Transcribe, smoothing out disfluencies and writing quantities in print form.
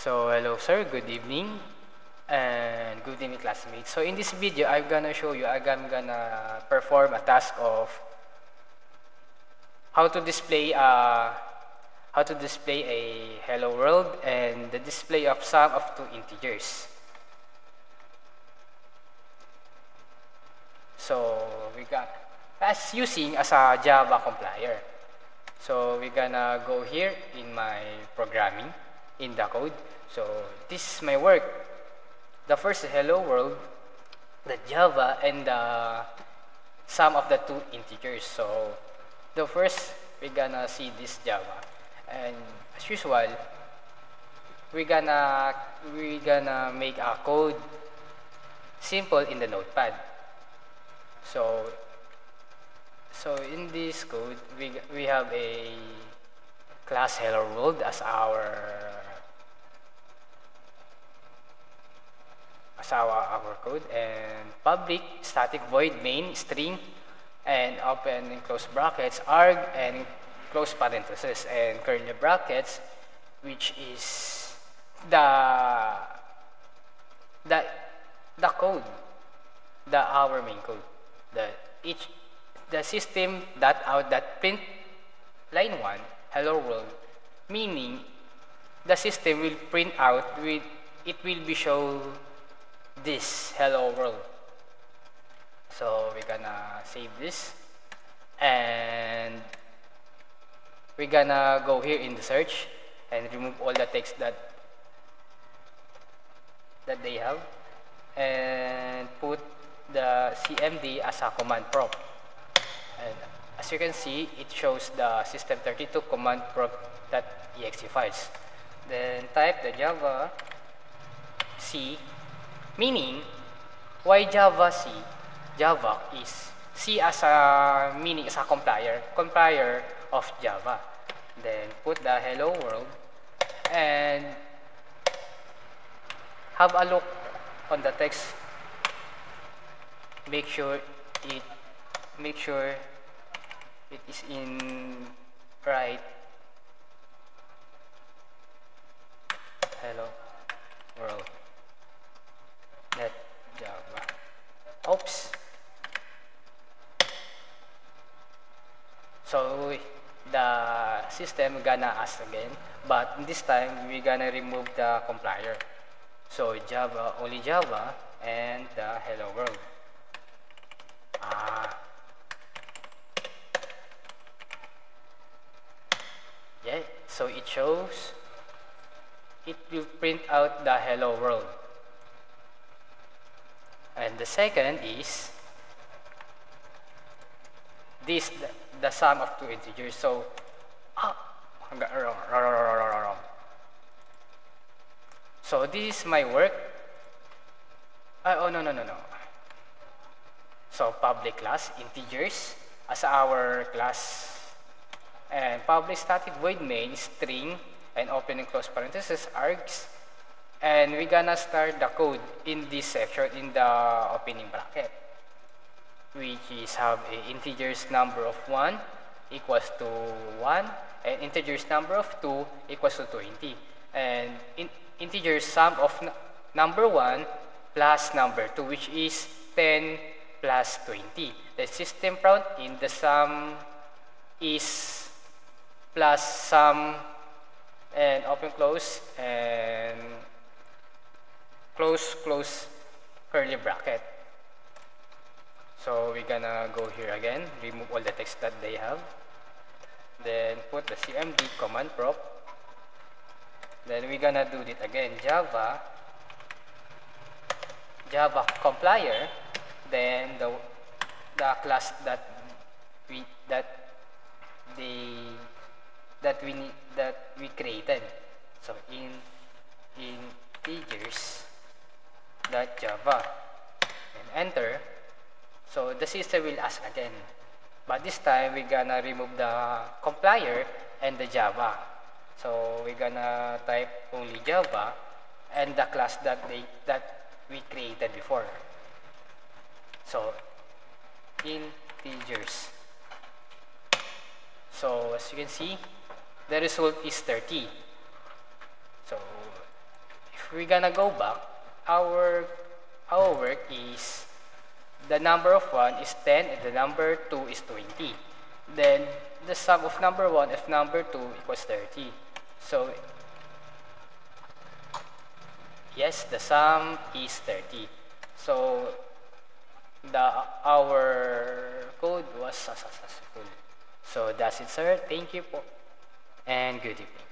So hello sir, good evening and good evening classmates. So in this video, I'm gonna show you, I'm gonna perform a task of how to display a hello world and the display of sum of two integers. So we got as using as a Java compiler. So we're gonna go here in my programming in the code. So this is my work. The first hello world, the Java, and the sum of the two integers. So the first we're gonna see this Java, and as usual, we're gonna make a code simple in the notepad. So in this code, we have a class hello world as our code, and public static void main string and open and close brackets arg and close parentheses and curly brackets, which is the code, our main code. The system dot out that print line 1 hello world, meaning the system will print out with it will be show this hello world. So we're gonna save this and we're gonna go here in the search and remove all the text that they have and put the cmd as a command prompt. And as you can see, it shows the system32 command prompt.exe files. Then type the Java C, meaning why Java C? Java is C as a meaning as a compiler of Java. Then put the hello world and have a look on the text. Make sure it is in right hello world net Java. Oops. So the system gonna ask again, but this time we're gonna remove the compiler. So Java, only Java and the hello world. Yeah, so it shows, it will print out the hello world. And the second is this, the sum of two integers. So wrong. So this is my work. Oh no. So public class integers as our class, and public static void main string and open and close parentheses args, and we're gonna start the code in this section in the opening bracket, which is have a integers number of 1 equals to 1 and integers number of 2 equals to 20, and integers sum of number 1 plus number 2, which is 10 plus 20. The system prompt in the sum is plus sum and open close and close curly bracket. So we're gonna go here again, remove all the text that they have, then put the cmd command prompt. Then we're gonna do it again, Java compiler, then the class that we created. So in integers.java and enter. So the system will ask again, but this time we're gonna remove the compiler and the Java. So we're gonna type only Java and the class that we created before. So integers. So as you can see, the result is 30. So we're gonna go back, our work is the number of 1 is 10 and the number 2 is 20. Then the sum of number 1 and number 2 equals 30. So yes, the sum is 30. So our code was successful. So that's it, sir. Thank you po and good evening.